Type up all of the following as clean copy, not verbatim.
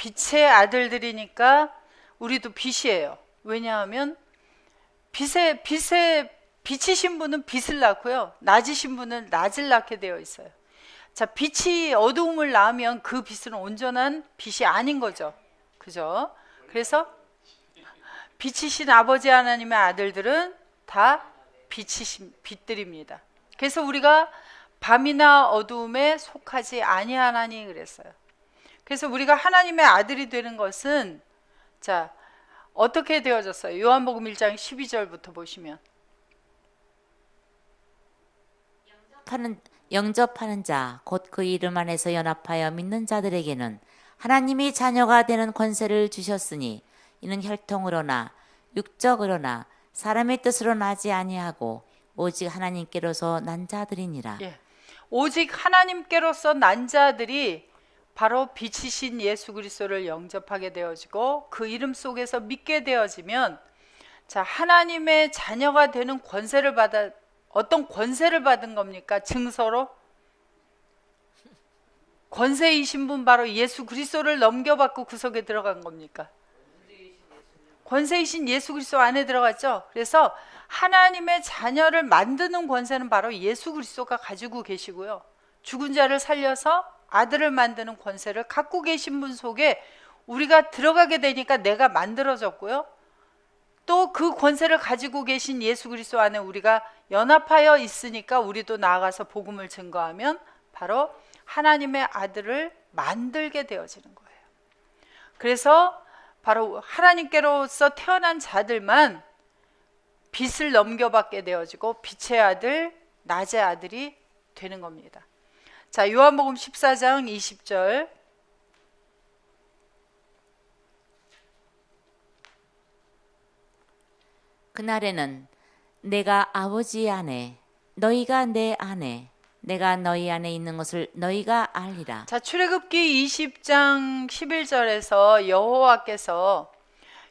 빛의 아들들이니까 우리도 빛이에요. 왜냐하면 빛이신 분은 빛을 낳고요. 낮으신 분은 낮을 낳게 되어 있어요. 자, 빛이 어두움을 낳으면 그 빛은 온전한 빛이 아닌 거죠. 그죠? 그래서 빛이신 아버지 하나님의 아들들은 다 빛이신 빛들입니다. 그래서 우리가 밤이나 어두움에 속하지 아니하나니 그랬어요. 그래서 우리가 하나님의 아들이 되는 것은 자, 어떻게 되어졌어요? 요한복음 1장 12절부터 보시면 영접하는 자, 곧 그 이름 안에서 연합하여 믿는 자들에게는 하나님이 자녀가 되는 권세를 주셨으니 이는 혈통으로나 육적으로나 사람의 뜻으로 나지 아니하고 오직 하나님께로서 난 자들이니라. 예. 오직 하나님께로서 난 자들이 바로 빛이신 예수 그리스도를 영접하게 되어지고 그 이름 속에서 믿게 되어지면 자, 하나님의 자녀가 되는 권세를 받아 어떤 권세를 받은 겁니까? 증서로 권세이신 분 바로 예수 그리스도를 넘겨받고 구속에 들어간 겁니까? 권세이신 예수 그리스도 안에 들어갔죠. 그래서 하나님의 자녀를 만드는 권세는 바로 예수 그리스도가 가지고 계시고요. 죽은 자를 살려서 아들을 만드는 권세를 갖고 계신 분 속에 우리가 들어가게 되니까 내가 만들어졌고요. 또 그 권세를 가지고 계신 예수 그리스도 안에 우리가 연합하여 있으니까 우리도 나아가서 복음을 증거하면 바로 하나님의 아들을 만들게 되어지는 거예요. 그래서 바로 하나님께로서 태어난 자들만 빛을 넘겨받게 되어지고 빛의 아들, 낮의 아들이 되는 겁니다. 자, 요한복음 14장 20절 그날에는 내가 아버지 안에 너희가 내 안에 내가 너희 안에 있는 것을 너희가 알리라. 자, 출애굽기 20장 11절에서 여호와께서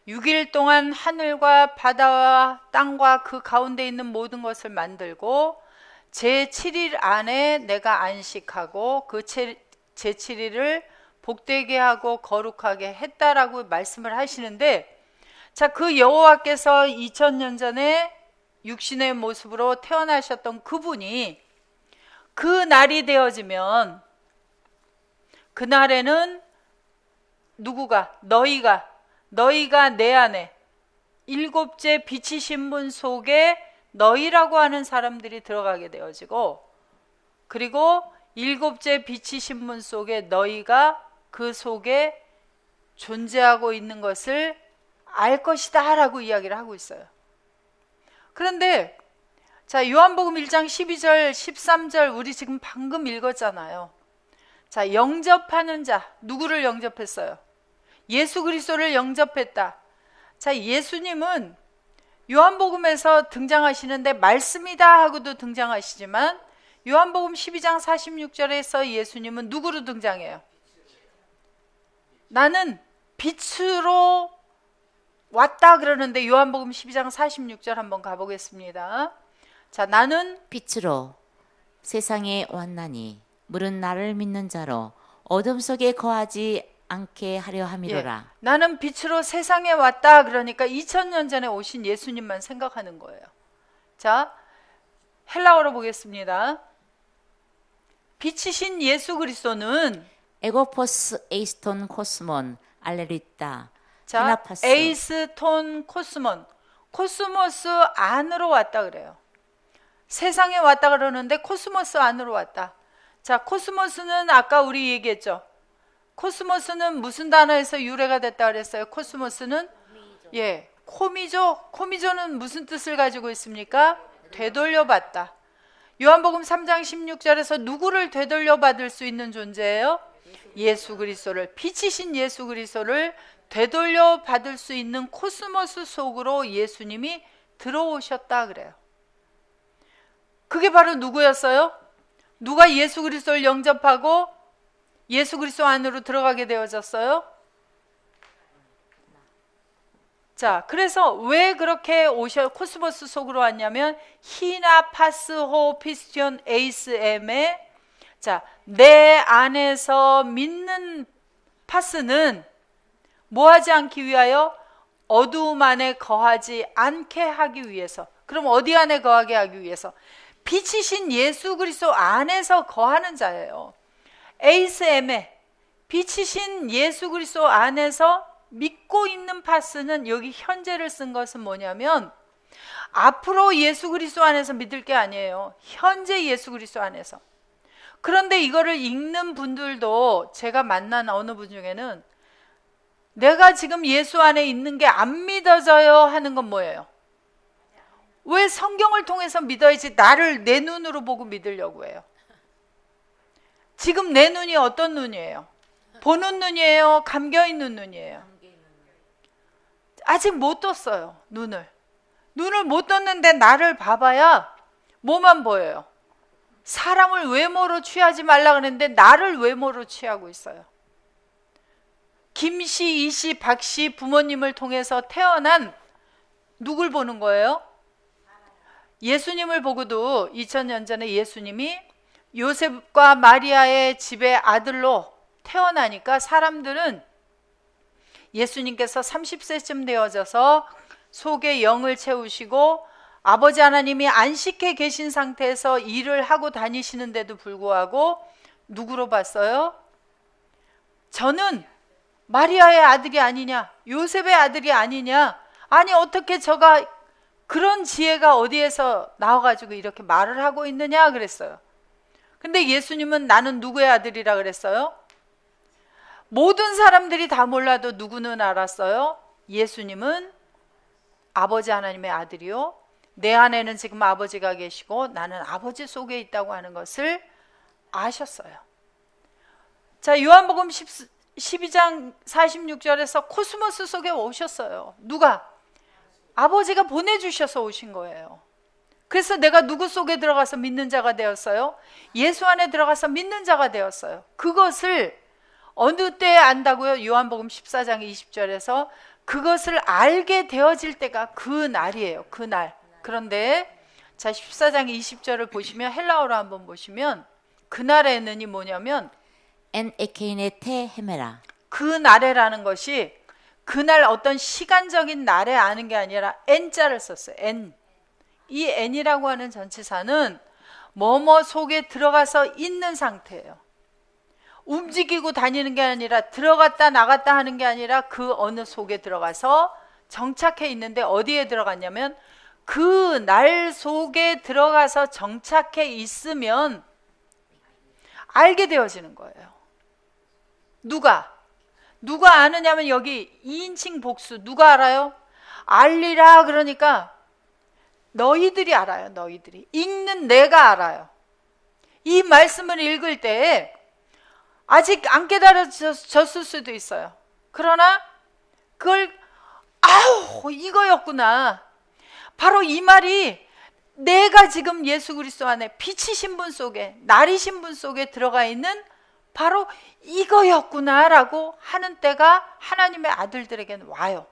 6일 동안 하늘과 바다와 땅과 그 가운데 있는 모든 것을 만들고 제7일 안에 내가 안식하고 그 제7일을 복되게 하고 거룩하게 했다라고 말씀을 하시는데 자, 그 여호와께서 2000년 전에 육신의 모습으로 태어나셨던 그분이 그 날이 되어지면 그날에는 누구가 너희가 내 안에 일곱째 빛이신 분 속에 너희라고 하는 사람들이 들어가게 되어지고 그리고 일곱째 빛이신 분 속에 너희가 그 속에 존재하고 있는 것을 알 것이다 라고 이야기를 하고 있어요. 그런데 자, 요한복음 1장 12절 13절 우리 지금 방금 읽었잖아요. 자, 영접하는 자 누구를 영접했어요? 예수 그리스도를 영접했다. 자, 예수님은 요한복음에서 등장하시는데 말씀이다 하고도 등장하시지만 요한복음 12장 46절에서 예수님은 누구로 등장해요? 나는 빛으로 왔다 그러는데 요한복음 12장 46절 한번 가보겠습니다. 자, 나는 빛으로 세상에 왔나니 물은 나를 믿는 자로 어둠 속에 거하지 않게 하려 함이로라. 예, 나는 빛으로 세상에 왔다 그러니까 2000년 전에 오신 예수님만 생각하는 거예요. 자, 헬라어로 보겠습니다. 빛이신 예수 그리스도는 에고포스 에이스톤 코스몬 알레리따 자, 헤나파스 에이스톤 코스몬 코스모스 안으로 왔다 그래요. 세상에 왔다 그러는데 코스모스 안으로 왔다. 자, 코스모스는 아까 우리 얘기했죠. 코스모스는 무슨 단어에서 유래가 됐다 그랬어요? 코스모스는 예, 코미조. 코미조는 무슨 뜻을 가지고 있습니까? 되돌려받다. 요한복음 3장 16절에서 누구를 되돌려받을 수 있는 존재예요? 예수 그리스도를, 빛이신 예수 그리스도를 되돌려받을 수 있는 코스모스 속으로 예수님이 들어오셨다 그래요. 그게 바로 누구였어요? 누가 예수 그리스도를 영접하고 예수 그리스도 안으로 들어가게 되어졌어요? 자, 그래서 왜 그렇게 코스모스 속으로 왔냐면 히나 파스호 피스티온 에이스엠의 자, 내 안에서 믿는 파스는 뭐 하지 않기 위하여? 어두움 안에 거하지 않게 하기 위해서. 그럼 어디 안에 거하게 하기 위해서? 빛이신 예수 그리스도 안에서 거하는 자예요. 에이스엠에 빛이신 예수 그리스도 안에서 믿고 있는 파스는 여기 현재를 쓴 것은 뭐냐면 앞으로 예수 그리스도 안에서 믿을 게 아니에요. 현재 예수 그리스도 안에서. 그런데 이거를 읽는 분들도 제가 만난 어느 분 중에는 내가 지금 예수 안에 있는 게 안 믿어져요 하는 건 뭐예요? 왜 성경을 통해서 믿어야지 나를 내 눈으로 보고 믿으려고 해요? 지금 내 눈이 어떤 눈이에요? 보는 눈이에요? 감겨있는 눈이에요? 아직 못 떴어요. 눈을 못 떴는데 나를 봐봐야 뭐만 보여요? 사람을 외모로 취하지 말라 그랬는데 나를 외모로 취하고 있어요. 김씨, 이씨, 박씨 부모님을 통해서 태어난 누굴 보는 거예요? 예수님을 보고도 2000년 전에 예수님이 요셉과 마리아의 집의 아들로 태어나니까 사람들은 예수님께서 30세쯤 되어져서 속에 영을 채우시고 아버지 하나님이 안식해 계신 상태에서 일을 하고 다니시는데도 불구하고 누구로 봤어요? 저는 마리아의 아들이 아니냐, 요셉의 아들이 아니냐, 아니 어떻게 저가 그런 지혜가 어디에서 나와가지고 이렇게 말을 하고 있느냐 그랬어요. 근데 예수님은 나는 누구의 아들이라 그랬어요? 모든 사람들이 다 몰라도 누구는 알았어요? 예수님은 아버지 하나님의 아들이요, 내 안에는 지금 아버지가 계시고 나는 아버지 속에 있다고 하는 것을 아셨어요. 자, 요한복음 12장 46절에서 코스모스 속에 오셨어요. 누가? 아버지가 보내주셔서 오신 거예요. 그래서 내가 누구 속에 들어가서 믿는 자가 되었어요? 예수 안에 들어가서 믿는 자가 되었어요. 그것을 어느 때에 안다고요? 요한복음 14장 20절에서 그것을 알게 되어질 때가 그 날이에요. 그 날. 그런데 자, 14장 20절을 보시면 헬라어로 한번 보시면 그 날에는이 뭐냐면 엔 에케인의 테 헤메라. 그 날에라는 것이 그날 어떤 시간적인 날에 아는 게 아니라 N자를 썼어요. N. 이 N이라고 하는 전치사는 뭐뭐 속에 들어가서 있는 상태예요. 움직이고 다니는 게 아니라 들어갔다 나갔다 하는 게 아니라 그 어느 속에 들어가서 정착해 있는데 어디에 들어갔냐면 그 날 속에 들어가서 정착해 있으면 알게 되어지는 거예요. 누가 아느냐면 여기 2인칭 복수 누가 알아요? 알리라 그러니까 너희들이 알아요. 너희들이 읽는 내가 알아요. 이 말씀을 읽을 때 아직 안 깨달아졌을 수도 있어요. 그러나 그걸 이거였구나. 바로 이 말이 내가 지금 예수 그리스도 안에 빛이신 분 속에 날이신 분 속에 들어가 있는 바로 이거였구나라고 하는 때가 하나님의 아들들에게는 와요.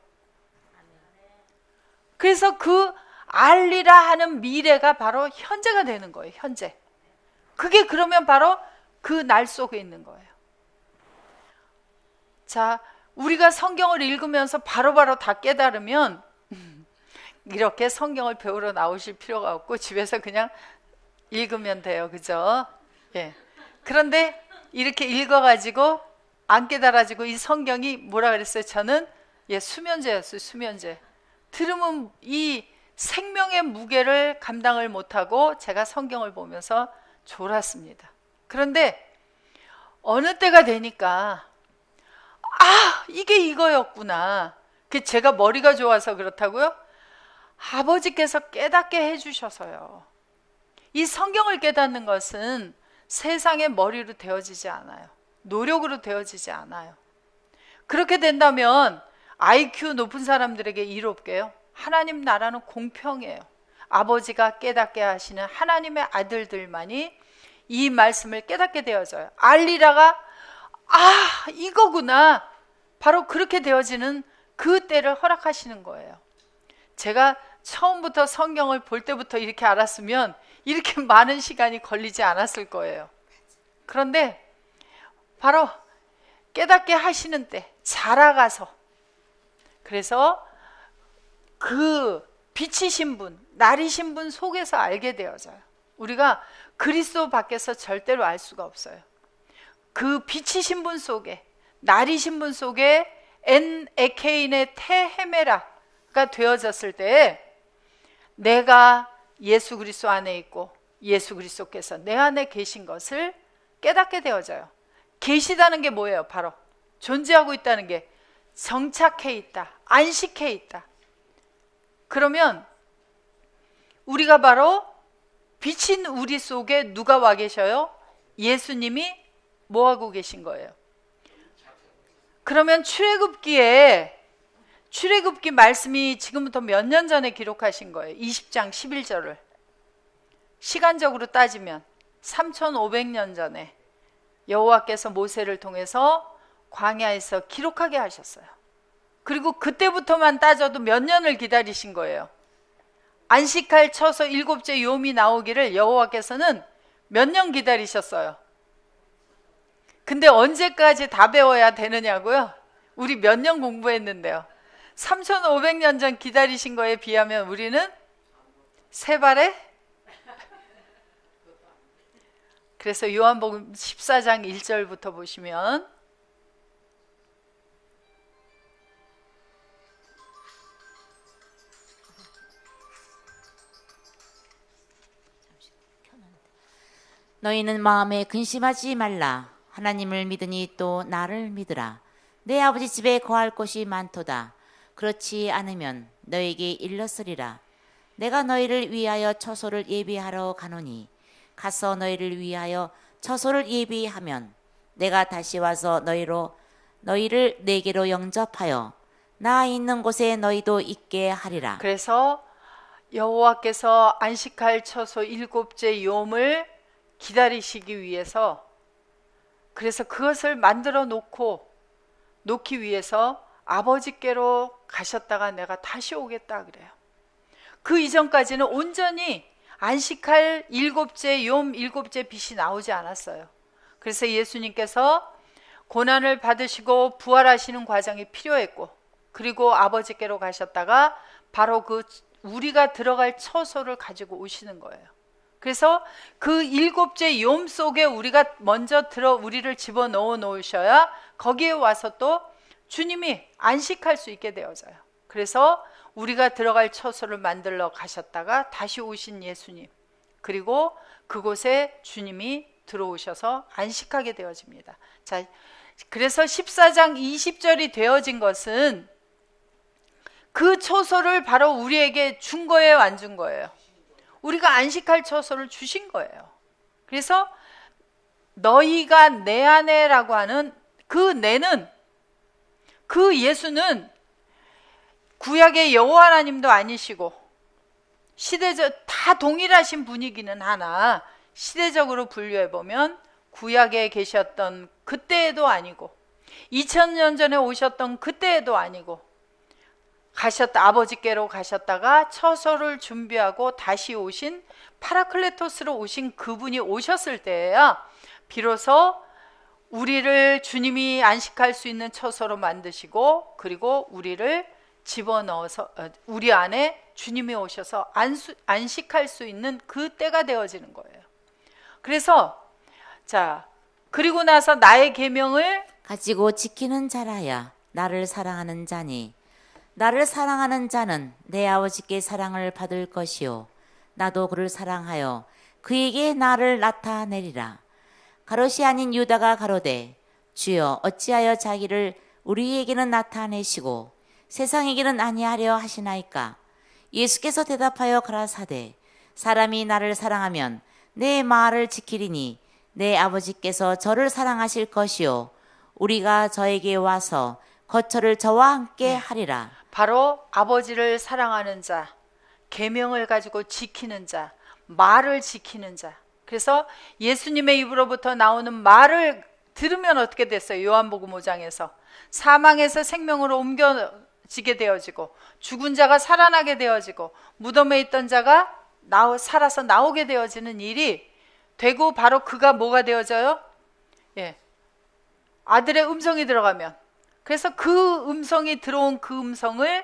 그래서 그 알리라 하는 미래가 바로 현재가 되는 거예요. 현재. 그게 그러면 바로 그 날 속에 있는 거예요. 자, 우리가 성경을 읽으면서 바로바로 다 깨달으면 이렇게 성경을 배우러 나오실 필요가 없고 집에서 그냥 읽으면 돼요. 그죠? 예. 그런데 이렇게 읽어가지고 안 깨달아지고 이 성경이 뭐라 그랬어요? 저는 수면제였어요. 수면제. 들으면 이 생명의 무게를 감당을 못하고 제가 성경을 보면서 졸았습니다. 그런데 어느 때가 되니까 이게 이거였구나. 그 제가 머리가 좋아서 그렇다고요? 아버지께서 깨닫게 해주셔서요. 이 성경을 깨닫는 것은 세상의 머리로 되어지지 않아요. 노력으로 되어지지 않아요. 그렇게 된다면 IQ 높은 사람들에게 이롭게요. 하나님 나라는 공평해요. 아버지가 깨닫게 하시는 하나님의 아들들만이 이 말씀을 깨닫게 되어져요. 알리라가 이거구나. 바로 그렇게 되어지는 그 때를 허락하시는 거예요. 제가 처음부터 성경을 볼 때부터 이렇게 알았으면 이렇게 많은 시간이 걸리지 않았을 거예요. 그런데 바로 깨닫게 하시는 때 자라가서 그래서 그 빛이신 분, 날이신 분 속에서 알게 되어져요. 우리가 그리스도 밖에서 절대로 알 수가 없어요. 그 빛이신 분 속에, 날이신 분 속에 엔 에케인의 테헤메라가 되어졌을 때 내가 예수 그리스도 안에 있고 예수 그리스도께서 내 안에 계신 것을 깨닫게 되어져요. 계시다는 게 뭐예요? 바로 존재하고 있다는 게 정착해 있다, 안식해 있다. 그러면 우리가 바로 빛인 우리 속에 누가 와 계셔요? 예수님이 뭐 하고 계신 거예요? 그러면 출애굽기 말씀이 지금부터 몇 년 전에 기록하신 거예요. 20장 11절을 시간적으로 따지면 3500년 전에 여호와께서 모세를 통해서 광야에서 기록하게 하셨어요. 그리고 그때부터만 따져도 몇 년을 기다리신 거예요. 안식할 처소 7째 요음이 나오기를 여호와께서는 몇 년 기다리셨어요. 근데 언제까지 다 배워야 되느냐고요? 우리 몇 년 공부했는데요. 3500년 전 기다리신 거에 비하면 우리는 세 발에? 그래서 요한복음 14장 1절부터 보시면 너희는 마음에 근심하지 말라. 하나님을 믿으니 또 나를 믿으라. 내 아버지 집에 거할 곳이 많도다. 그렇지 않으면 너에게 일렀으리라. 내가 너희를 위하여 처소를 예비하러 가노니 가서 너희를 위하여 처소를 예비하면 내가 다시 와서 너희를 내게로 영접하여 나 있는 곳에 너희도 있게 하리라. 그래서 여호와께서 안식할 처소 7째 요음을 기다리시기 위해서, 그래서 그것을 만들어 놓기 위해서 아버지께로 가셨다가 내가 다시 오겠다 그래요. 그 이전까지는 온전히 안식할 7째 요음 7째 빛이 나오지 않았어요. 그래서 예수님께서 고난을 받으시고 부활하시는 과정이 필요했고, 그리고 아버지께로 가셨다가 바로 그 우리가 들어갈 처소를 가지고 오시는 거예요. 그래서 그 7째 요음 속에 우리가 먼저 우리를 집어넣어 놓으셔야 거기에 와서 또 주님이 안식할 수 있게 되어져요. 그래서 우리가 들어갈 처소를 만들러 가셨다가 다시 오신 예수님, 그리고 그곳에 주님이 들어오셔서 안식하게 되어집니다. 자, 그래서 14장 20절이 되어진 것은 그 처소를 바로 우리에게 준 거예요, 안 준 거예요? 우리가 안식할 처소를 주신 거예요. 그래서 너희가 내 안에라고 하는 그 내는, 그 예수는 구약의 여호와 하나님도 아니시고 시대적 다 동일하신 분이기는 하나 시대적으로 분류해보면 구약에 계셨던 그때에도 아니고 2000년 전에 오셨던 그때에도 아니고 아버지께로 가셨다가 처소를 준비하고 다시 오신 파라클레토스로 오신 그분이 오셨을 때에야 비로소 우리를 주님이 안식할 수 있는 처소로 만드시고, 그리고 우리를 집어넣어서 우리 안에 주님이 오셔서 안식할 수 있는 그 때가 되어지는 거예요. 그래서 그리고 나서 나의 계명을 가지고 지키는 자라야 나를 사랑하는 자니 나를 사랑하는 자는 내 아버지께 사랑을 받을 것이요 나도 그를 사랑하여 그에게 나를 나타내리라. 가롯이 아닌 유다가 가로되 주여 어찌하여 자기를 우리에게는 나타내시고 세상에게는 아니하려 하시나이까. 예수께서 대답하여 가라사대 사람이 나를 사랑하면 내 말을 지키리니 내 아버지께서 저를 사랑하실 것이요 우리가 저에게 와서 거처를 저와 함께 하리라. 바로 아버지를 사랑하는 자, 계명을 가지고 지키는 자, 말을 지키는 자. 그래서 예수님의 입으로부터 나오는 말을 들으면 어떻게 됐어요? 요한복음 5장에서 사망에서 생명으로 옮겨지게 되어지고 죽은 자가 살아나게 되어지고 무덤에 있던 자가 살아서 나오게 되어지는 일이 되고, 바로 그가 뭐가 되어져요? 아들의 음성이 들어가면 그래서 그 음성이 들어온 그 음성을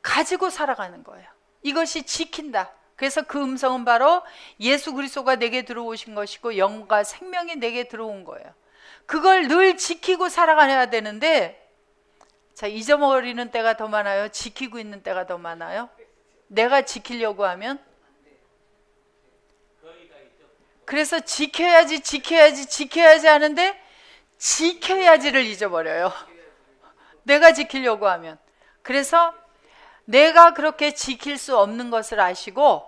가지고 살아가는 거예요. 이것이 지킨다. 그래서 그 음성은 바로 예수 그리스도가 내게 들어오신 것이고 영과 생명이 내게 들어온 거예요. 그걸 늘 지키고 살아가야 되는데, 자, 잊어버리는 때가 더 많아요? 지키고 있는 때가 더 많아요? 내가 지키려고 하면? 그래서 지켜야지 하는데 지켜야지를 잊어버려요. 내가 지키려고 하면. 그래서 내가 그렇게 지킬 수 없는 것을 아시고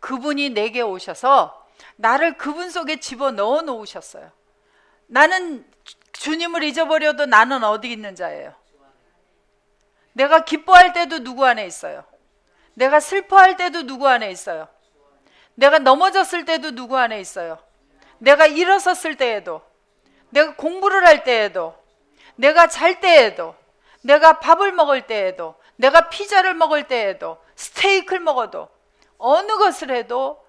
그분이 내게 오셔서 나를 그분 속에 집어넣어 놓으셨어요. 나는 주님을 잊어버려도 나는 어디 있는 자예요? 내가 기뻐할 때도 누구 안에 있어요? 내가 슬퍼할 때도 누구 안에 있어요? 내가 넘어졌을 때도 누구 안에 있어요? 내가 일어섰을 때에도, 내가 공부를 할 때에도, 내가 잘 때에도, 내가 밥을 먹을 때에도, 내가 피자를 먹을 때에도, 스테이크를 먹어도, 어느 것을 해도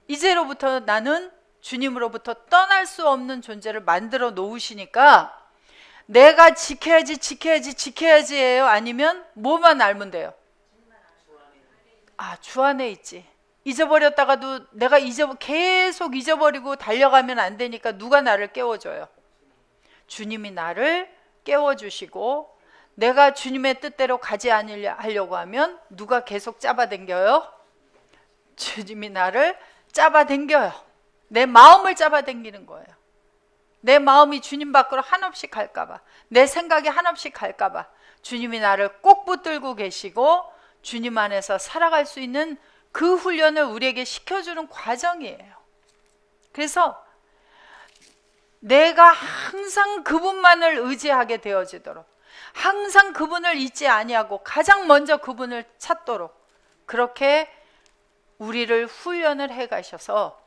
이제로부터 나는 주님으로부터 떠날 수 없는 존재를 만들어 놓으시니까 내가 지켜야지예요? 아니면 뭐만 알면 돼요? 아, 주 안에 있지. 잊어버렸다가도 내가 계속 잊어버리고 달려가면 안 되니까 누가 나를 깨워줘요? 주님이 나를 깨워주시고, 내가 주님의 뜻대로 가지 않으려고 하면 누가 계속 잡아당겨요? 주님이 나를 잡아당겨요. 내 마음을 잡아당기는 거예요. 내 마음이 주님 밖으로 한없이 갈까봐, 내 생각이 한없이 갈까봐 주님이 나를 꼭 붙들고 계시고 주님 안에서 살아갈 수 있는 그 훈련을 우리에게 시켜주는 과정이에요. 그래서 내가 항상 그분만을 의지하게 되어지도록, 항상 그분을 잊지 아니하고 가장 먼저 그분을 찾도록 그렇게 우리를 훈련을 해 가셔서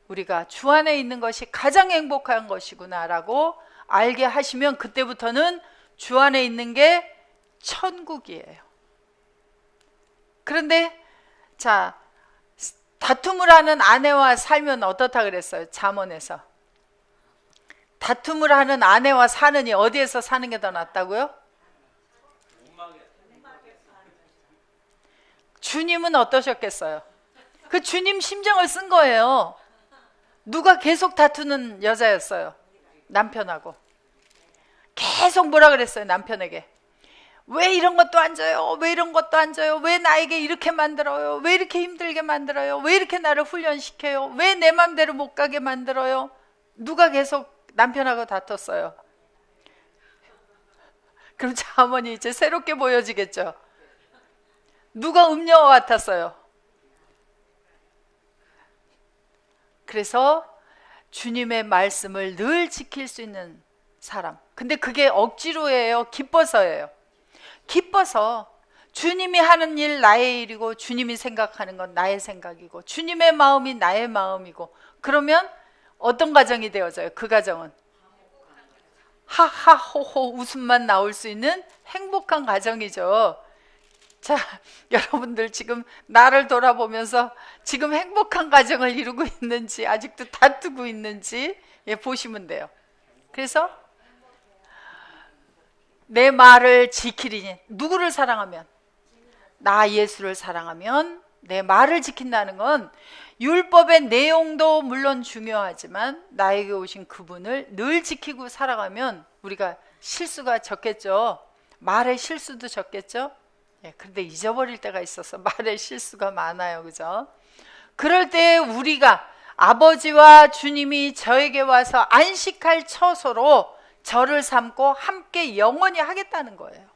우리가 주 안에 있는 것이 가장 행복한 것이구나라고 알게 하시면 그때부터는 주 안에 있는 게 천국이에요. 그런데 자, 다툼을 하는 아내와 살면 어떻다 그랬어요? 잠언에서. 다툼을 하는 아내와 사느니 어디에서 사는 게 더 낫다고요? 주님은 어떠셨겠어요? 그 주님 심정을 쓴 거예요. 누가 계속 다투는 여자였어요? 남편하고. 계속 뭐라 그랬어요? 남편에게. 왜 이런 것도 안 줘요? 왜 이런 것도 안 줘요? 왜 나에게 이렇게 만들어요? 왜 이렇게 힘들게 만들어요? 왜 이렇게 나를 훈련시켜요? 왜 내 맘대로 못 가게 만들어요? 누가 계속 남편하고 다퉜어요? 그럼 자문이 이제 새롭게 보여지겠죠? 누가 음녀와 같았어요? 그래서 주님의 말씀을 늘 지킬 수 있는 사람. 근데 그게 억지로예요? 기뻐서예요? 기뻐서. 주님이 하는 일 나의 일이고 주님이 생각하는 건 나의 생각이고 주님의 마음이 나의 마음이고, 그러면 어떤 가정이 되어져요? 그 가정은 하하호호 웃음만 나올 수 있는 행복한 가정이죠. 자, 여러분들 지금 나를 돌아보면서 지금 행복한 가정을 이루고 있는지 아직도 다투고 있는지 보시면 돼요. 그래서 내 말을 지키리니, 누구를 사랑하면? 나 예수를 사랑하면 내 말을 지킨다는 건 율법의 내용도 물론 중요하지만 나에게 오신 그분을 늘 지키고 살아가면 우리가 실수가 적겠죠. 말의 실수도 적겠죠. 그런데 잊어버릴 때가 있어서 말의 실수가 많아요. 그죠? 그럴 때 우리가 아버지와 주님이 저에게 와서 안식할 처소로 저를 삼고 함께 영원히 하겠다는 거예요.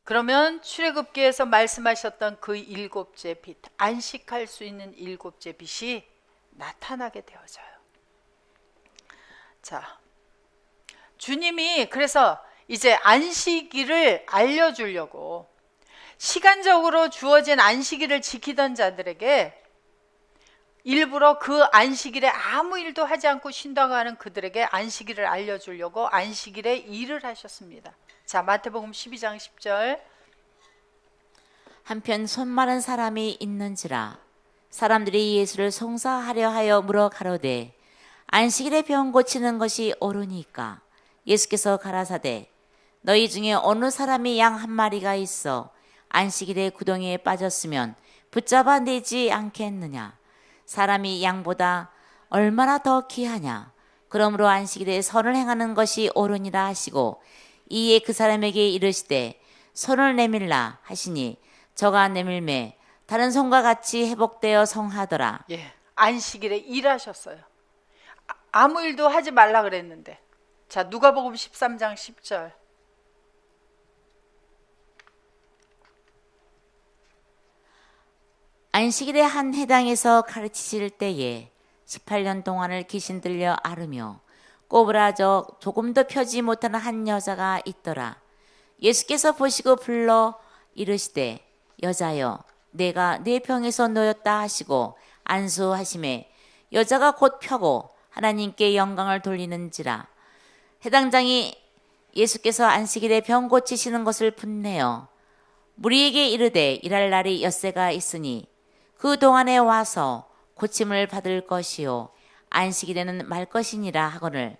그러면 출애굽기에서 말씀하셨던 그 일곱째 빛, 안식할 수 있는 일곱째 빛이 나타나게 되어져요. 자, 주님이 그래서 이제 안식일을 알려주려고 시간적으로 주어진 안식일을 지키던 자들에게 일부러 그 안식일에 아무 일도 하지 않고 쉰다고 하는 그들에게 안식일을 알려주려고 안식일에 일을 하셨습니다. 자, 마태복음 12장 10절. 한편 손 마른 사람이 있는지라. 사람들이 예수를 송사하려 하여 물어 가로되 안식일에 병 고치는 것이 옳으니까. 예수께서 가라사대 너희 중에 어느 사람이 양 한 마리가 있어 안식일에 구덩이에 빠졌으면 붙잡아 내지 않겠느냐. 사람이 양보다 얼마나 더 귀하냐. 그러므로 안식일에 선을 행하는 것이 옳으니라 하시고 이에 그 사람에게 이르시되 손을 내밀라 하시니 저가 내밀매 다른 손과 같이 회복되어 성하더라. 예, 안식일에 일하셨어요. 아무 일도 하지 말라 그랬는데. 자, 누가복음 13장 10절. 안식일에 한 회당에서 가르치실 때에 18년 동안을 귀신 들려 앓으며 꼬부라져 조금도 펴지 못하는 한 여자가 있더라. 예수께서 보시고 불러 이르시되 여자여 내가 네 병에서 놓였다 하시고 안수하심에 여자가 곧 펴고 하나님께 영광을 돌리는지라. 해당장이 예수께서 안식일에 병 고치시는 것을 분내어 무리에게 이르되 일할 날이 엿새가 있으니 그 동안에 와서 고침을 받을 것이요 안식일에는 말 것이니라 하거늘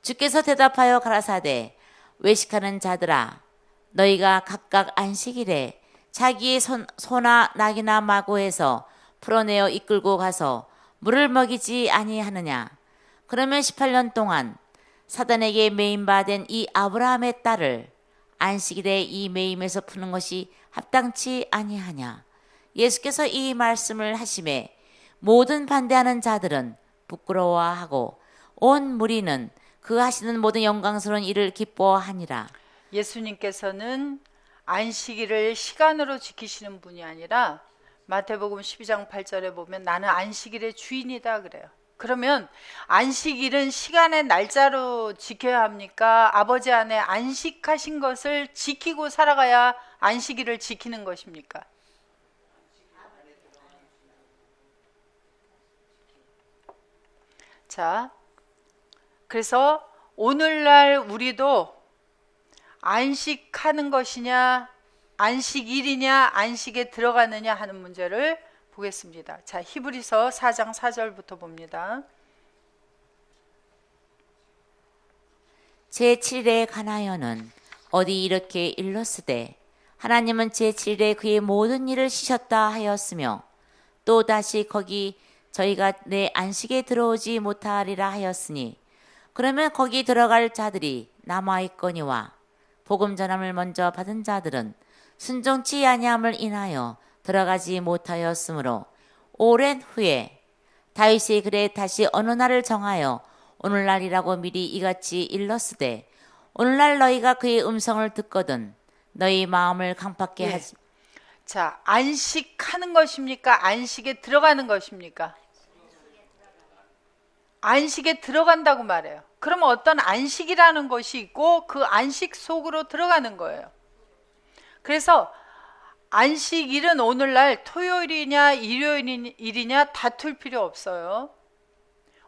주께서 대답하여 가라사대 외식하는 자들아 너희가 각각 안식일에 자기의 소나 낙이나 마구에서 풀어내어 이끌고 가서 물을 먹이지 아니하느냐. 그러면 18년 동안 사단에게 매임받은 이 아브라함의 딸을 안식일에 이 매임에서 푸는 것이 합당치 아니하냐. 예수께서 이 말씀을 하심에 모든 반대하는 자들은 부끄러워하고 온 무리는 그 하시는 모든 영광스러운 일을 기뻐하니라. 예수님께서는 안식일을 시간으로 지키시는 분이 아니라 마태복음 12장 8절에 보면 나는 안식일의 주인이다 그래요. 그러면 안식일은 시간의 날짜로 지켜야 합니까? 아버지 안에 안식하신 것을 지키고 살아가야 안식일을 지키는 것입니까? 자, 그래서 오늘날 우리도 안식하는 것이냐, 안식일이냐, 안식에 들어가느냐 하는 문제를 보겠습니다. 자, 히브리서 4장 4절부터 봅니다. 제7일에 관하여는 어디 이렇게 일렀으되 하나님은 제7일에 그의 모든 일을 쉬셨다 하였으며 또다시 거기 저희가 내 안식에 들어오지 못하리라 하였으니 그러면 거기 들어갈 자들이 남아있거니와 복음 전함을 먼저 받은 자들은 순종치 아니함을 인하여 들어가지 못하였으므로 오랜 후에 다윗의 글에 다시 어느 날을 정하여 오늘날이라고 미리 이같이 일렀으되 오늘날 너희가 그의 음성을 듣거든 너희 마음을 강팍게 하지. 자, 안식하는 것입니까? 안식에 들어가는 것입니까? 안식에 들어간다고 말해요. 그러면 어떤 안식이라는 것이 있고 그 안식 속으로 들어가는 거예요. 그래서 안식일은 오늘날 토요일이냐 일요일이냐 다툴 필요 없어요.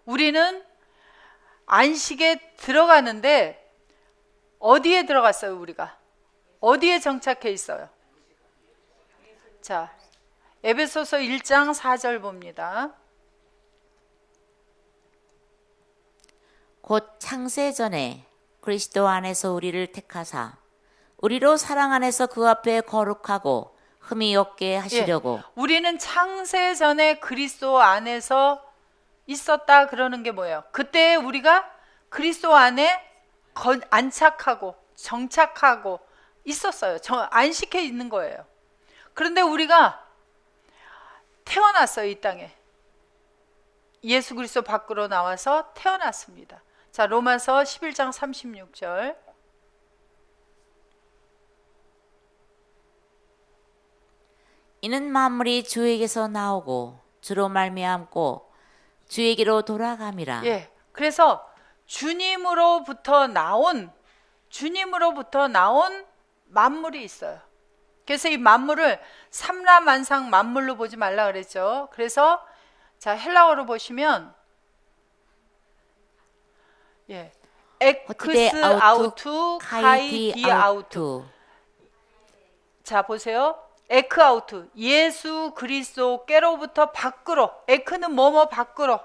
우리는 안식에 들어가는데 어디에 들어갔어요, 우리가? 어디에 정착해 있어요? 자, 에베소서 1장 4절 봅니다. 곧 창세전에 그리스도 안에서 우리를 택하사 우리로 사랑 안에서 그 앞에 거룩하고 흠이 없게 하시려고. 우리는 창세 전에 그리스도 안에서 있었다 그러는 게 뭐예요? 그때 우리가 그리스도 안에 안착하고 정착하고 있었어요. 안식해 있는 거예요. 그런데 우리가 태어났어요, 이 땅에. 예수 그리스도 밖으로 나와서 태어났습니다. 자, 로마서 11장 36절. 이는 만물이 주에게서 나오고 주로 말미암고 주에게로 돌아감이라. 예. 그래서 주님으로부터 나온 만물이 있어요. 그래서 이 만물을 삼라만상 만물로 보지 말라 그랬죠. 그래서 자, 헬라어로 보시면 엑스 아우투 카이 디 아우투. 자, 보세요. 에크아우트, 예수 그리스도께로부터 밖으로, 에크는 뭐뭐 밖으로,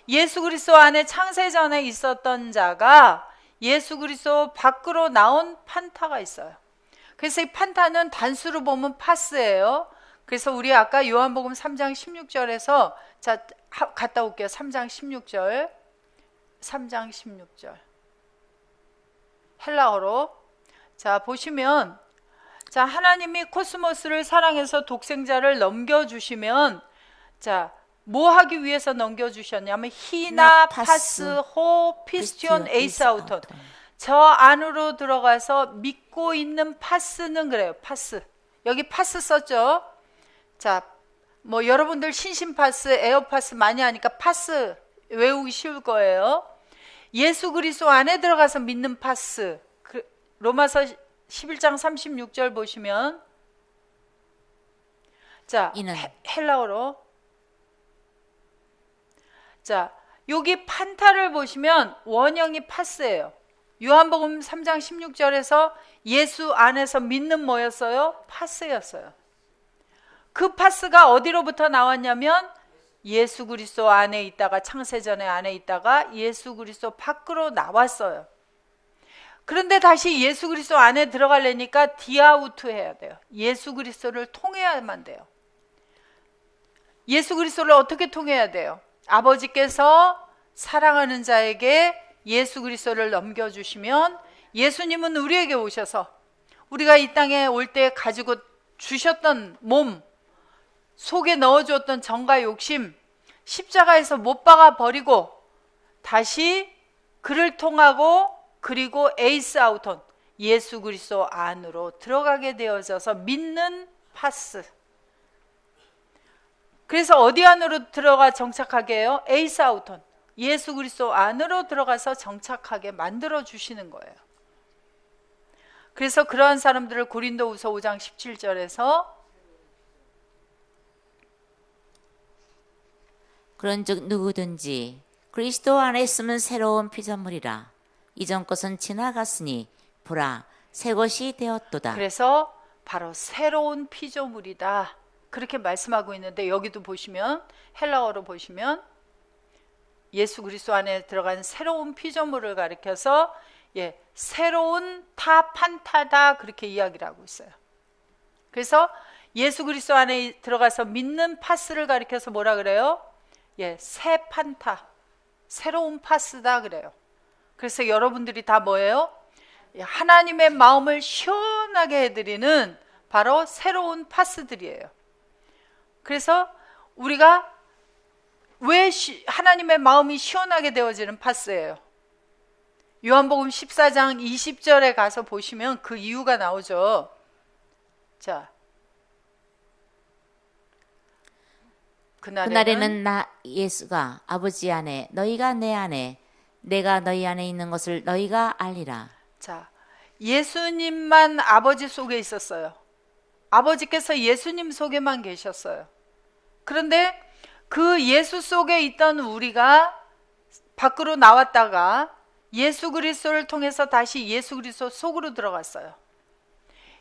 예수 그리스도 안에 창세 전에 있었던 자가 예수 그리스도 밖으로 나온 판타가 있어요. 그래서 이 판타는 단수로 보면 파스예요. 그래서 우리 아까 요한복음 3장 16절에서 자 갔다 올게요. 3장 16절. 3장 16절. 헬라어로. 자, 보시면 자, 하나님이 코스모스를 사랑해서 독생자를 넘겨 주시면 자, 뭐 하기 위해서 넘겨 주셨냐면 히나 파스 호 피스티온 에이사우톤. 저 안으로 들어가서 믿고 있는 파스는 그래요. 파스. 여기 파스 썼죠? 자, 뭐 여러분들 신심파스, 에어파스 많이 하니까 파스 외우기 쉬울 거예요. 예수 그리스도 안에 들어가서 믿는 파스. 로마서 11장 36절 보시면 자, 이는 헬라어로 자, 여기 판타를 보시면 원형이 파스예요. 요한복음 3장 16절에서 예수 안에서 믿는 뭐였어요? 파스였어요. 그 파스가 어디로부터 나왔냐면 예수 그리스도 안에 있다가 창세전에 안에 있다가 예수 그리스도 밖으로 나왔어요. 그런데 다시 예수 그리스도 안에 들어가려니까 디아우트 해야 돼요. 예수 그리스도를 통해야만 돼요. 예수 그리스도를 어떻게 통해야 돼요? 아버지께서 사랑하는 자에게 예수 그리스도를 넘겨주시면 예수님은 우리에게 오셔서 우리가 이 땅에 올 때 가지고 주셨던 몸 속에 넣어주었던 정과 욕심 십자가에서 못 박아 버리고 다시 그를 통하고 그리고 에이스 아우톤 예수 그리스도 안으로 들어가게 되어져서 믿는 파스. 그래서 어디 안으로 들어가 정착하게 해요? 에이스 아우톤 예수 그리스도 안으로 들어가서 정착하게 만들어 주시는 거예요. 그래서 그러한 사람들을 고린도후서 5장 17절에서 그런즉 누구든지 그리스도 안에 있으면 새로운 피조물이라. 이전 것은 지나갔으니 보라 새 것이 되었도다. 그래서 바로 새로운 피조물이다. 그렇게 말씀하고 있는데 여기도 보시면 헬라어로 보시면 예수 그리스도 안에 들어간 새로운 피조물을 가리켜서 새로운 판타다 그렇게 이야기를 하고 있어요. 그래서 예수 그리스도 안에 들어가서 믿는 파스를 가리켜서 뭐라 그래요? 새 판타, 새로운 파스다 그래요. 그래서 여러분들이 다 뭐예요? 하나님의 마음을 시원하게 해드리는 바로 새로운 파스들이에요. 그래서 우리가 왜 하나님의 마음이 시원하게 되어지는 파스예요? 요한복음 14장 20절에 가서 보시면 그 이유가 나오죠. 자, 그날에는 나 예수가 아버지 안에 너희가 내 안에 내가 너희 안에 있는 것을 너희가 알리라. 자, 예수님만 아버지 속에 있었어요. 아버지께서 예수님 속에만 계셨어요. 그런데 그 예수 속에 있던 우리가 밖으로 나왔다가 예수 그리스도를 통해서 다시 예수 그리스도 속으로 들어갔어요.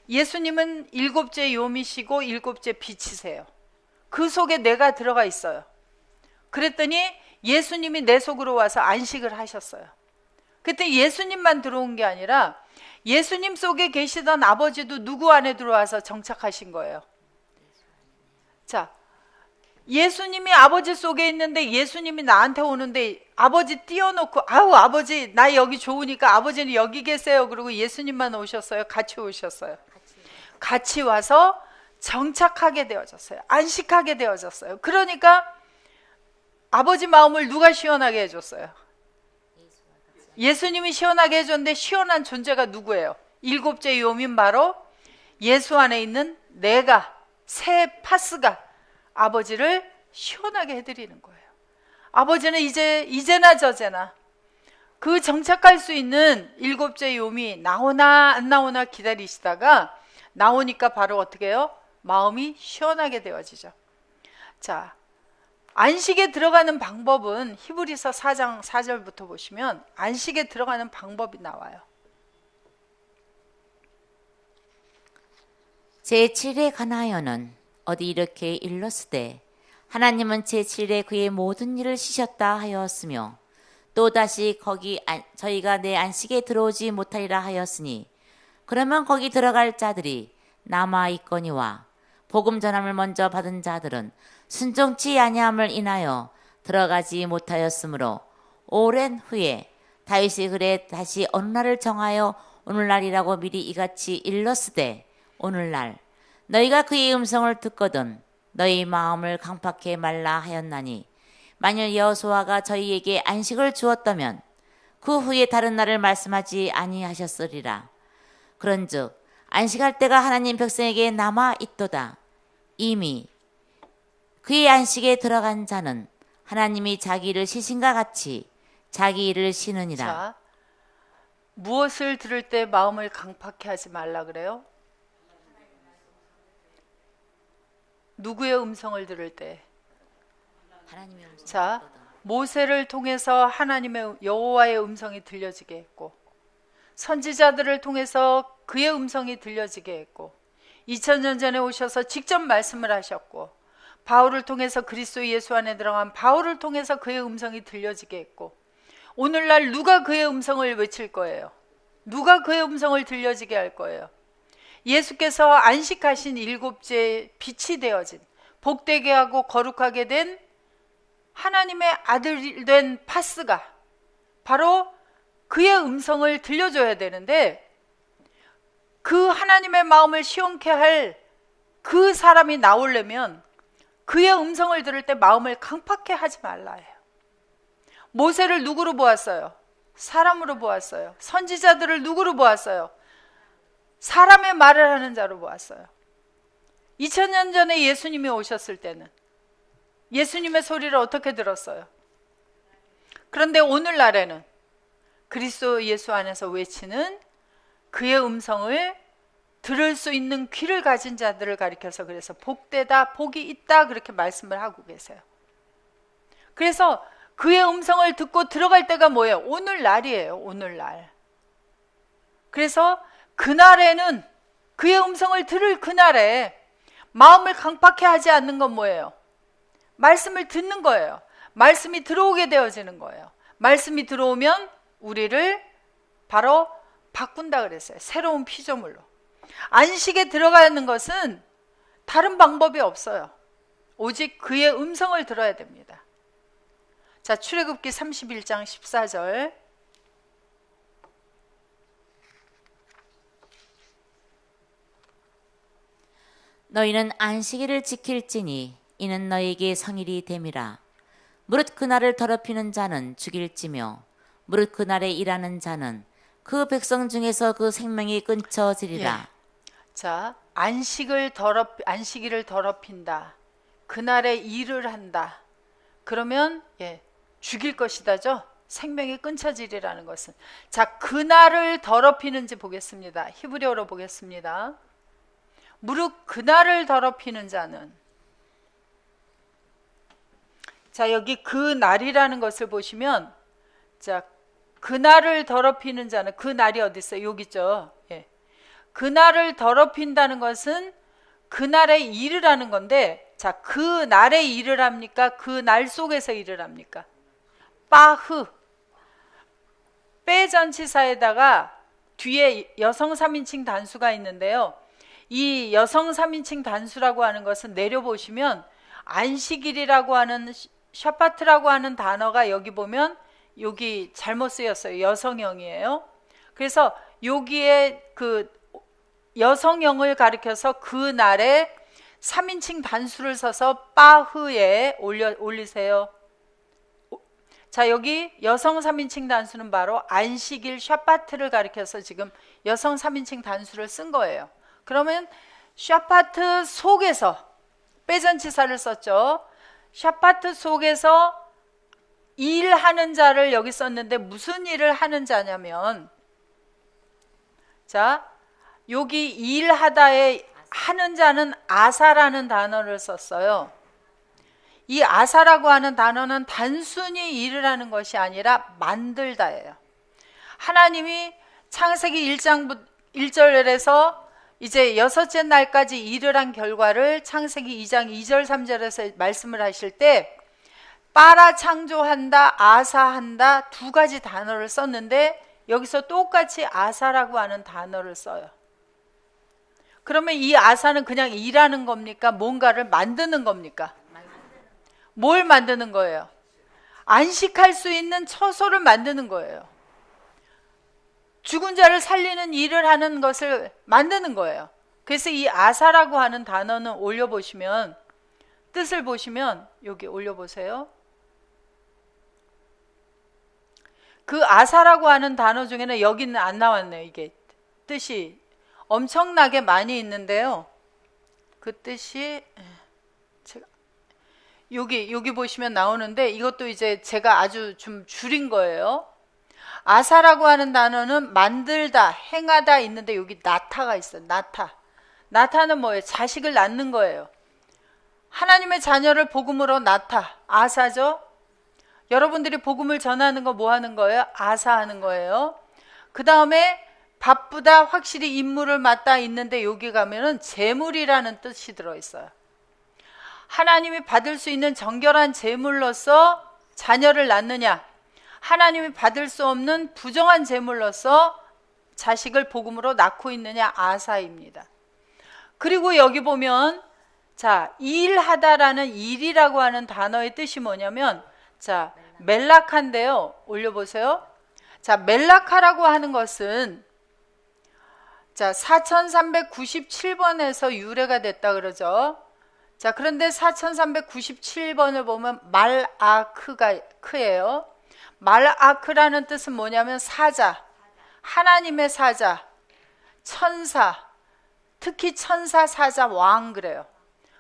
예수님은 일곱째 요미시고 일곱째 빛이세요. 그 속에 내가 들어가 있어요. 그랬더니 예수님이 내 속으로 와서 안식을 하셨어요. 그때 예수님만 들어온 게 아니라 예수님 속에 계시던 아버지도 누구 안에 들어와서 정착하신 거예요. 자, 예수님이 아버지 속에 있는데 예수님이 나한테 오는데 아버지 띄워놓고 아우 아버지 나 여기 좋으니까 아버지는 여기 계세요. 그리고 예수님만 오셨어요? 같이 오셨어요? 같이 와서 정착하게 되어졌어요. 안식하게 되어졌어요. 그러니까 아버지 마음을 누가 시원하게 해줬어요? 예수님이 시원하게 해줬는데 시원한 존재가 누구예요? 일곱째 요민 바로 예수 안에 있는 내가 새 파스가 아버지를 시원하게 해드리는 거예요. 아버지는 이제나 저제나 그 정착할 수 있는 일곱째 요미 나오나 안 나오나 기다리시다가 나오니까 바로 어떻게 해요? 마음이 시원하게 되어지죠. 자, 안식에 들어가는 방법은 히브리서 4장 4절부터 보시면 안식에 들어가는 방법이 나와요. 제7일에 관하여는 어디 이렇게 일렀으되 하나님은 제7일에 그의 모든 일을 쉬셨다 하였으며 또다시 거기 저희가 내 안식에 들어오지 못하리라 하였으니 그러면 거기 들어갈 자들이 남아 있거니와 복음 전함을 먼저 받은 자들은 순종치 아니함을 인하여 들어가지 못하였으므로 오랜 후에 다윗이 그래 다시 어느 날을 정하여 오늘날이라고 미리 이같이 일렀으되 오늘날 너희가 그의 음성을 듣거든 너희 마음을 강팍해 말라 하였나니 만일 여호수아가 저희에게 안식을 주었다면 그 후에 다른 날을 말씀하지 아니하셨으리라. 그런즉 안식할 때가 하나님 백성에게 남아 있도다. 이미 그의 안식에 들어간 자는 하나님이 자기 일을 쉬신과 같이 자기 일을 쉬느니라. 자, 무엇을 들을 때 마음을 강팍해 하지 말라 그래요? 누구의 음성을 들을 때? 하나님의 음성을 자, 듣거든. 모세를 통해서 하나님의 여호와의 음성이 들려지게 했고 선지자들을 통해서 그의 음성이 들려지게 했고 2000년 전에 오셔서 직접 말씀을 하셨고 바울을 통해서 그리스도 예수 안에 들어간 바울을 통해서 그의 음성이 들려지게 했고 오늘날 누가 그의 음성을 외칠 거예요? 누가 그의 음성을 들려지게 할 거예요? 예수께서 안식하신 일곱째 빛이 되어진 복되게 하고 거룩하게 된 하나님의 아들이 된 파스가 바로 그의 음성을 들려줘야 되는데 그 하나님의 마음을 시원케 할 그 사람이 나오려면 그의 음성을 들을 때 마음을 강팍해 하지 말라 해요. 모세를 누구로 보았어요? 사람으로 보았어요. 선지자들을 누구로 보았어요? 사람의 말을 하는 자로 보았어요. 2000년 전에 예수님이 오셨을 때는 예수님의 소리를 어떻게 들었어요? 그런데 오늘날에는 그리스도 예수 안에서 외치는 그의 음성을 들을 수 있는 귀를 가진 자들을 가리켜서 그래서 복되다, 복이 있다 그렇게 말씀을 하고 계세요. 그래서 그의 음성을 듣고 들어갈 때가 뭐예요? 오늘날이에요. 오늘날. 그래서 그날에는 그의 음성을 들을 그날에 마음을 강팍해 하지 않는 건 뭐예요? 말씀을 듣는 거예요. 말씀이 들어오게 되어지는 거예요. 말씀이 들어오면 우리를 바로 바꾼다 그랬어요. 새로운 피조물로. 안식에 들어가는 것은 다른 방법이 없어요. 오직 그의 음성을 들어야 됩니다. 자, 출애굽기 31장 14절. 너희는 안식일을 지킬지니 이는 너희에게 성일이 됨이라. 무릇 그날을 더럽히는 자는 죽일지며 무릇 그날에 일하는 자는 그 백성 중에서 그 생명이 끊쳐지리라. 자, 안식일을 더럽힌다. 그날에 일을 한다. 그러면 죽일 것이다죠. 생명이 끊쳐지리라는 것은. 자, 그날을 더럽히는지 보겠습니다. 히브리어로 보겠습니다. 무릇 그날을 더럽히는 자는, 자, 여기 그 날이라는 것을 보시면, 자, 그날을 더럽히는 자는, 그 날이 어디 있어요? 여기 있죠. 그날을 더럽힌다는 것은 그날에 일을 하는 건데, 자, 그 날에 일을 합니까? 그 날 속에서 일을 합니까? 빠흐, 빼전치사에다가 뒤에 여성 3인칭 단수가 있는데요. 이 여성 3인칭 단수라고 하는 것은 내려보시면 안식일이라고 하는 샤파트라고 하는 단어가 여기 보면 여기 잘못 쓰였어요. 여성형이에요. 그래서 여기에 그 여성형을 가리켜서 그 날에 3인칭 단수를 써서 빠흐에 올리세요. 자, 여기 여성 3인칭 단수는 바로 안식일 샤파트를 가리켜서 지금 여성 3인칭 단수를 쓴 거예요. 그러면 샤파트 속에서 빼전치사를 썼죠. 샤파트 속에서 일하는 자를 여기 썼는데 무슨 일을 하는 자냐면, 자, 여기 일하다에 하는 자는 아사라는 단어를 썼어요. 이 아사라고 하는 단어는 단순히 일을 하는 것이 아니라 만들다예요. 하나님이 창세기 1장 1절에서 이제 여섯째 날까지 일을 한 결과를 창세기 2장 2절 3절에서 말씀을 하실 때 빨아 창조한다, 아사한다 두 가지 단어를 썼는데 여기서 똑같이 아사라고 하는 단어를 써요. 그러면 이 아사는 그냥 일하는 겁니까? 뭔가를 만드는 겁니까? 뭘 만드는 거예요? 안식할 수 있는 처소를 만드는 거예요. 죽은 자를 살리는 일을 하는 것을 만드는 거예요. 그래서 이 아사라고 하는 단어는 올려보시면, 뜻을 보시면 여기 올려보세요. 그 아사라고 하는 단어 중에는 여기는 안 나왔네요. 이게 뜻이 엄청나게 많이 있는데요. 그 뜻이 제가 여기 보시면 나오는데 이것도 이제 제가 아주 좀 줄인 거예요. 아사라고 하는 단어는 만들다, 행하다 있는데 여기 나타가 있어요. 나타는 뭐예요? 자식을 낳는 거예요. 하나님의 자녀를 복음으로 낳다. 아사죠? 여러분들이 복음을 전하는 거 뭐 하는 거예요? 아사하는 거예요. 그 다음에 바쁘다, 확실히 임무를 맡다 있는데 여기 가면은 재물이라는 뜻이 들어있어요. 하나님이 받을 수 있는 정결한 재물로서 자녀를 낳느냐, 하나님이 받을 수 없는 부정한 재물로서 자식을 복음으로 낳고 있느냐, 아사입니다. 그리고 여기 보면 자, 일하다라는 일이라고 하는 단어의 뜻이 뭐냐면 자, 멜라카인데요. 올려보세요. 자, 멜라카라고 하는 것은 자, 4397번에서 유래가 됐다 그러죠. 자, 그런데 4397번을 보면 크예요. 말아크라는 뜻은 뭐냐면 사자, 하나님의 사자, 천사, 특히 천사, 사자, 왕 그래요.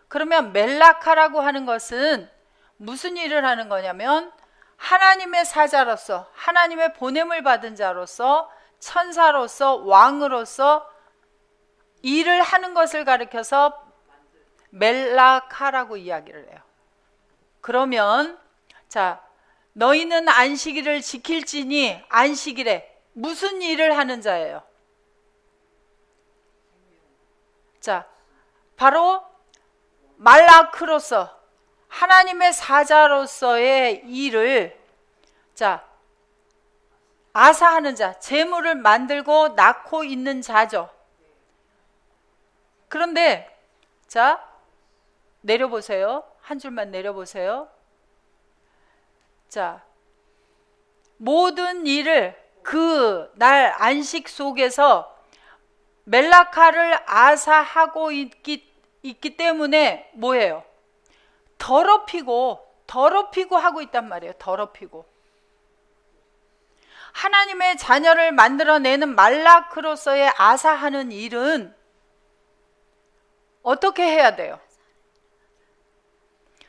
그러면 멜라카라고 하는 것은 무슨 일을 하는 거냐면 하나님의 사자로서, 하나님의 보냄을 받은 자로서, 천사로서, 왕으로서 일을 하는 것을 가리켜서 멜라카라고 이야기를 해요. 그러면 자, 너희는 안식일을 지킬지니, 안식일에 무슨 일을 하는 자예요? 자, 바로 말라크로서 하나님의 사자로서의 일을 자, 아사하는 자, 재물을 만들고 낳고 있는 자죠. 그런데 자, 내려보세요. 한 줄만 내려보세요. 자, 모든 일을 그 날 안식 속에서 멜라카를 아사하고 있기 때문에 뭐예요? 더럽히고 하고 있단 말이에요. 더럽히고. 하나님의 자녀를 만들어내는 말라크로서의 아사하는 일은 어떻게 해야 돼요?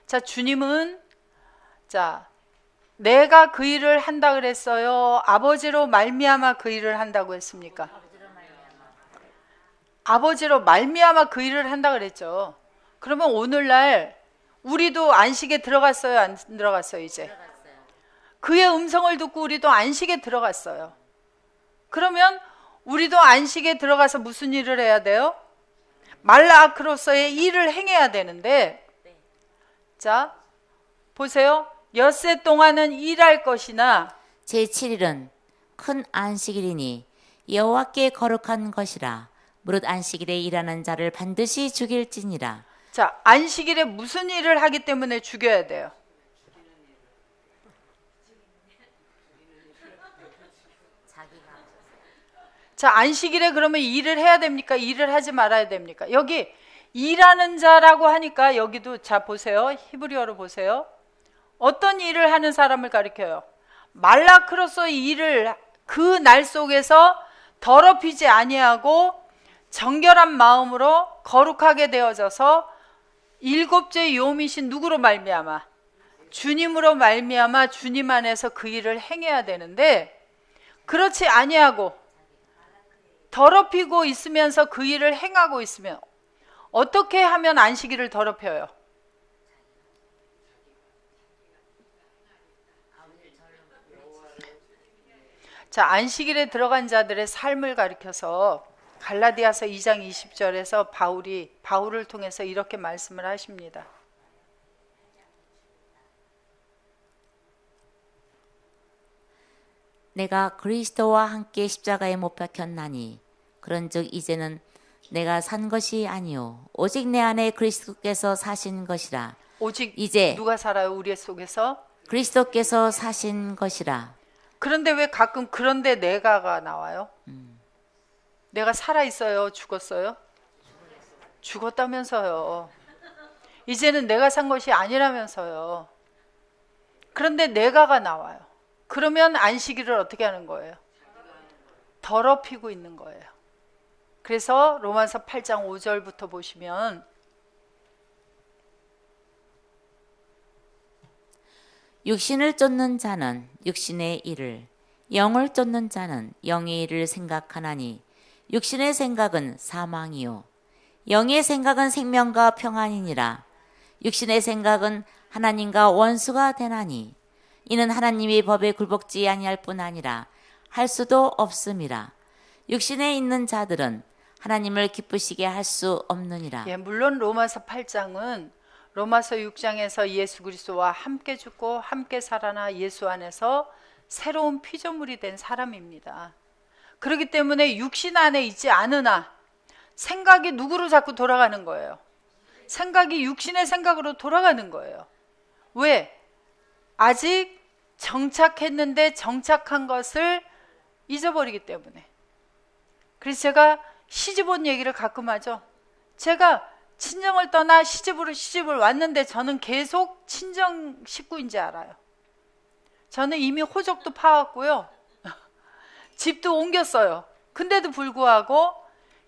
자, 주님은 자, 내가 그 일을 한다 그랬어요? 아버지로 말미암아 그 일을 한다고 했습니까? 아버지로 말미암아 그 일을 한다 그랬죠. 그러면 오늘날 우리도 안식에 들어갔어요? 안 들어갔어요? 이제 그의 음성을 듣고 우리도 안식에 들어갔어요. 그러면 우리도 안식에 들어가서 무슨 일을 해야 돼요? 말라크로서의 일을 행해야 되는데 자, 보세요. 엿새 동안은 일할 것이나 제7일은 큰 안식일이니 여호와께 거룩한 것이라. 무릇 안식일에 일하는 자를 반드시 죽일지니라. 자, 안식일에 무슨 일을 하기 때문에 죽여야 돼요? 자, 안식일에 그러면 일을 해야 됩니까? 일을 하지 말아야 됩니까? 여기 일하는 자라고 하니까 여기도 자 보세요. 히브리어로 보세요. 어떤 일을 하는 사람을 가리켜요? 말라크로서 일을 그 날 속에서 더럽히지 아니하고 정결한 마음으로 거룩하게 되어져서 일곱째 요미신 누구로 말미암아? 주님으로 말미암아 주님 안에서 그 일을 행해야 되는데 그렇지 아니하고 더럽히고 있으면서 그 일을 행하고 있으면 어떻게 하면 안식일을 더럽혀요? 자, 안식일에 들어간 자들의 삶을 가리켜서 갈라디아서 2장 20절에서 바울을 통해서 이렇게 말씀을 하십니다. 내가 그리스도와 함께 십자가에 못 박혔나니 그런즉 이제는 내가 산 것이 아니요 오직 내 안에 그리스도께서 사신 것이라. 오직 이제 누가 살아요? 우리 속에서? 그리스도께서 사신 것이라. 그런데 왜 가끔 그런데 내가가 나와요? 내가 살아있어요? 죽었어요? 죽었다면서요. 이제는 내가 산 것이 아니라면서요. 그런데 내가가 나와요. 그러면 안식일을 어떻게 하는 거예요? 더럽히고 있는 거예요. 그래서 로마서 8장 5절부터 보시면 육신을 쫓는 자는 육신의 일을, 영을 쫓는 자는 영의 일을 생각하나니 육신의 생각은 사망이요 영의 생각은 생명과 평안이니라. 육신의 생각은 하나님과 원수가 되나니 이는 하나님이 법에 굴복지 아니할 뿐 아니라 할 수도 없음이라. 육신에 있는 자들은 하나님을 기쁘시게 할 수 없느니라. 예, 물론 로마서 8장은 로마서 6장에서 예수 그리스도와 함께 죽고 함께 살아나 예수 안에서 새로운 피조물이 된 사람입니다. 그렇기 때문에 육신 안에 있지 않으나 생각이 누구로 자꾸 돌아가는 거예요? 생각이 육신의 생각으로 돌아가는 거예요. 왜? 아직 정착했는데 정착한 것을 잊어버리기 때문에. 그래서 제가 시집 온 얘기를 가끔 하죠. 제가 친정을 떠나 시집을 왔는데 저는 계속 친정 식구인지 알아요. 저는 이미 호적도 파왔고요. 집도 옮겼어요. 근데도 불구하고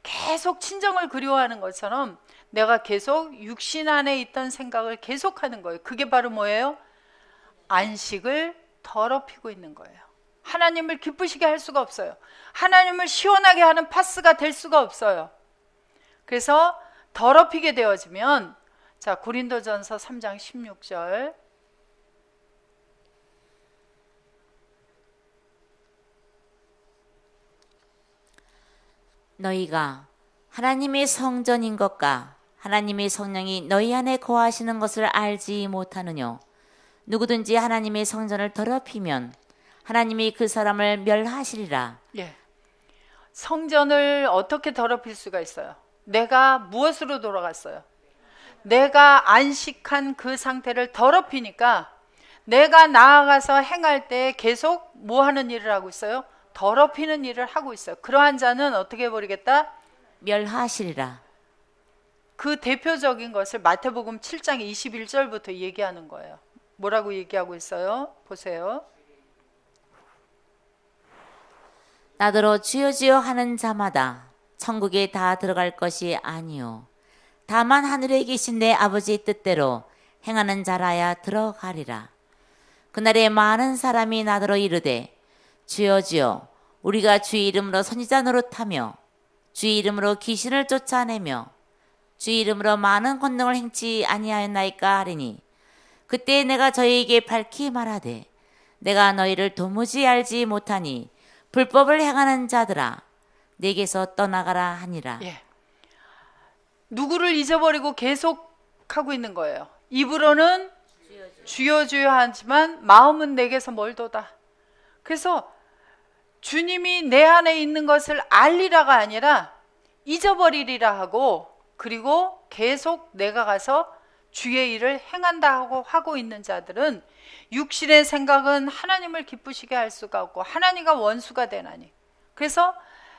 계속 친정을 그리워하는 것처럼 내가 계속 육신 안에 있던 생각을 계속하는 거예요. 그게 바로 뭐예요? 안식을 더럽히고 있는 거예요. 하나님을 기쁘시게 할 수가 없어요. 하나님을 시원하게 하는 파스가 될 수가 없어요. 그래서 더럽히게 되어지면, 자, 고린도전서 3장 16절. 너희가 하나님의 성전인 것과 하나님의 성령이 너희 안에 거하시는 것을 알지 못하느뇨. 누구든지 하나님의 성전을 더럽히면 하나님이 그 사람을 멸하시리라. 예. 성전을 어떻게 더럽힐 수가 있어요? 내가 무엇으로 돌아갔어요? 내가 안식한 그 상태를 더럽히니까 내가 나아가서 행할 때 계속 뭐 하는 일을 하고 있어요? 더럽히는 일을 하고 있어요. 그러한 자는 어떻게 해버리겠다? 멸하시리라. 그 대표적인 것을 마태복음 7장 21절부터 얘기하는 거예요. 뭐라고 얘기하고 있어요? 보세요. 나더러 주여 주여 하는 자마다 천국에 다 들어갈 것이 아니요 다만 하늘에 계신 내 아버지의 뜻대로 행하는 자라야 들어가리라. 그날에 많은 사람이 나더러 이르되 주여 주여 우리가 주의 이름으로 선지자 노릇하며 주의 이름으로 귀신을 쫓아내며 주의 이름으로 많은 권능을 행치 아니하였나이까 하리니 그때 내가 저희에게 밝히 말하되 내가 너희를 도무지 알지 못하니 불법을 행하는 자들아 내게서 떠나가라 하니라. 예. 누구를 잊어버리고 계속 하고 있는 거예요. 입으로는 주여 주여 하지만 마음은 내게서 멀도다. 그래서 주님이 내 안에 있는 것을 알리라가 아니라 잊어버리리라 하고, 그리고 계속 내가 가서 주의 일을 행한다 하고 있는 자들은 육신의 생각은 하나님을 기쁘시게 할 수가 없고 하나님과 원수가 되나니. 그래서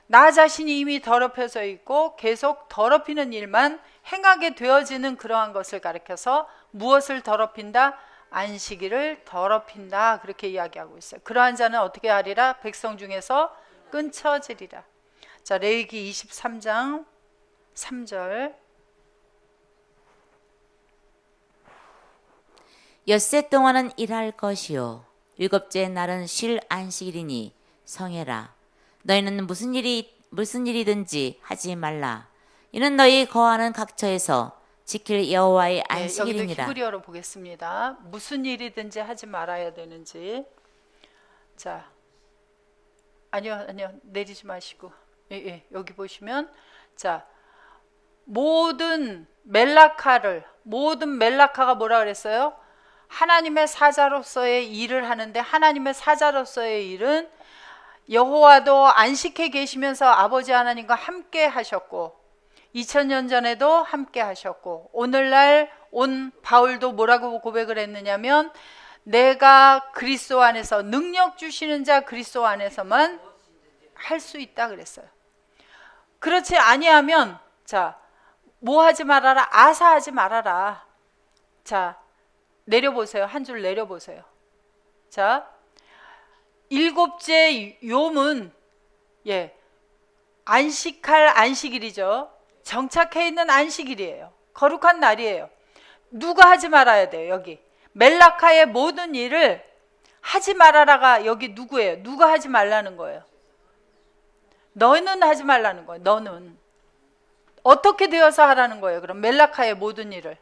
나 자신이 이미 더럽혀져 있고 계속 더럽히는 일만 행하게 되어지는 그러한 것을 가리켜서 무엇을 더럽힌다? 안식일을 더럽힌다. 그렇게 이야기하고 있어요. 그러한 자는 어떻게 하리라? 백성 중에서 끊쳐지리라. 자, 레위기 23장 3절. 엿새 동안은 일할 것이요 일곱째 날은 쉴 안식일이니 성해라. 너희는 무슨 일이든지 하지 말라. 이는 너희 거하는 각처에서 지킬 여호와의 안식일이니라. 여기도 히브리어로 보겠습니다. 무슨 일이든지 하지 말아야 되는지. 자, 아니요, 내리지 마시고 여기 보시면 자 모든 멜라카가 뭐라 그랬어요? 하나님의 사자로서의 일을 하는데 하나님의 사자로서의 일은 여호와도 안식해 계시면서 아버지 하나님과 함께 하셨고 2000년 전에도 함께 하셨고 오늘날 온 바울도 뭐라고 고백을 했느냐면 내가 그리스도 안에서 능력 주시는 자 그리스도 안에서만 할 수 있다 그랬어요. 그렇지 아니하면 자 뭐 하지 말아라? 아사하지 말아라. 자 내려보세요. 한 줄 내려보세요. 자 일곱째 욤은 안식할 안식일이죠. 정착해 있는 안식일이에요. 거룩한 날이에요. 누가 하지 말아야 돼요? 여기 멜라카의 모든 일을 하지 말아라가 여기 누구예요? 누가 하지 말라는 거예요? 너는 하지 말라는 거예요. 너는 어떻게 되어서 하라는 거예요? 그럼 멜라카의 모든 일을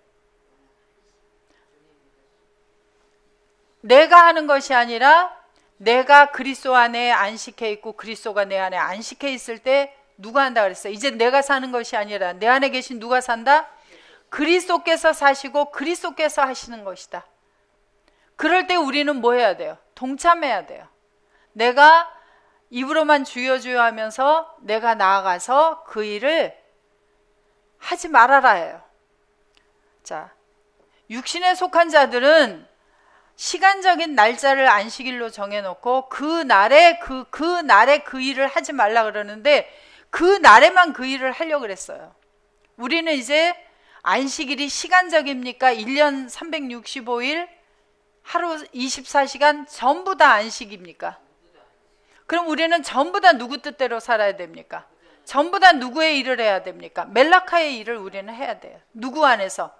내가 하는 것이 아니라 내가 그리스도 안에 안식해 있고 그리스도가 내 안에 안식해 있을 때 누가 한다 그랬어요? 이제 내가 사는 것이 아니라 내 안에 계신 누가 산다? 그리스도께서 사시고 그리스도께서 하시는 것이다. 그럴 때 우리는 뭐 해야 돼요? 동참해야 돼요. 내가 입으로만 주여 주여 하면서 내가 나아가서 그 일을 하지 말아라 해요. 자, 육신에 속한 자들은 시간적인 날짜를 안식일로 정해놓고 그 날에 그 일을 하지 말라 그러는데 그 날에만 그 일을 하려고 그랬어요. 우리는 이제 안식일이 시간적입니까? 1년 365일 하루 24시간 전부 다 안식입니까? 그럼 우리는 전부 다 누구 뜻대로 살아야 됩니까? 전부 다 누구의 일을 해야 됩니까? 멜라카의 일을 우리는 해야 돼요. 누구 안에서?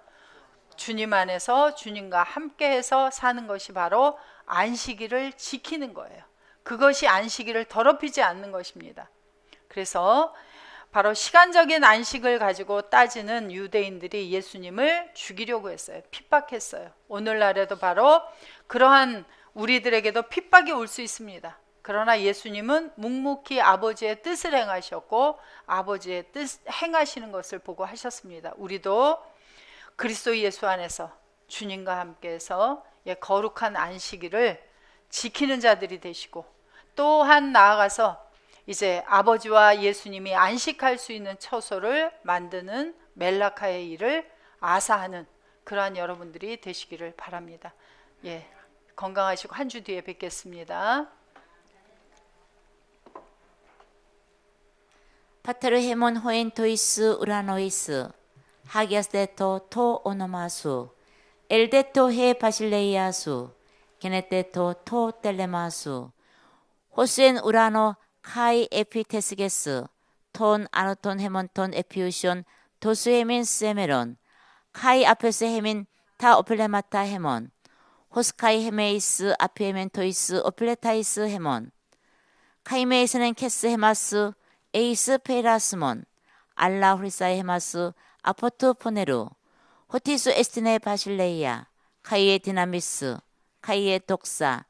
주님 안에서 주님과 함께해서 사는 것이 바로 안식일을 지키는 거예요. 그것이 안식일을 더럽히지 않는 것입니다. 그래서 바로 시간적인 안식을 가지고 따지는 유대인들이 예수님을 죽이려고 했어요. 핍박했어요. 오늘날에도 바로 그러한 우리들에게도 핍박이 올 수 있습니다. 그러나 예수님은 묵묵히 아버지의 뜻을 행하셨고 아버지의 뜻 행하시는 것을 보고 하셨습니다. 우리도 그리스도 예수 안에서 주님과 함께해서 거룩한 안식일을 지키는 자들이 되시고 또한 나아가서 이제 아버지와 예수님이 안식할 수 있는 처소를 만드는 멜라카의 일을 아사하는 그러한 여러분들이 되시기를 바랍니다. 건강하시고 한 주 뒤에 뵙겠습니다. 파테르 헤몬 호엔토이스 우라노이스 하기아스데토 토 오노마수 엘데토 헤 바실레이아수 게네테토 토 텔레마수 호스엔 우라노 카이 에피테스게스 톤 아노톤 헤몬톤 에피우션 도스 헤민 세메론 카이 아페스 헤민 타 오플레마타 헤몬 호스카이 헤메이스 아피에멘토이스 오플레타이스 헤몬 카이메이스는 캐스 헤마스 에이스 페라스몬 알라 후리사이 헤마스 아포트 포네루 호티스 에스티네 바실레이아 카이에 디나미스 카이에 독사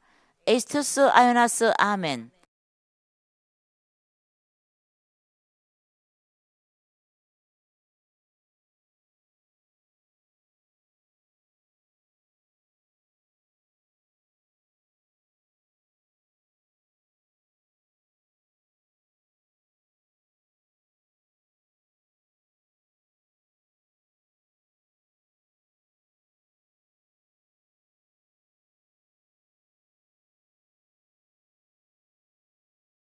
에스투스 아요나스 아멘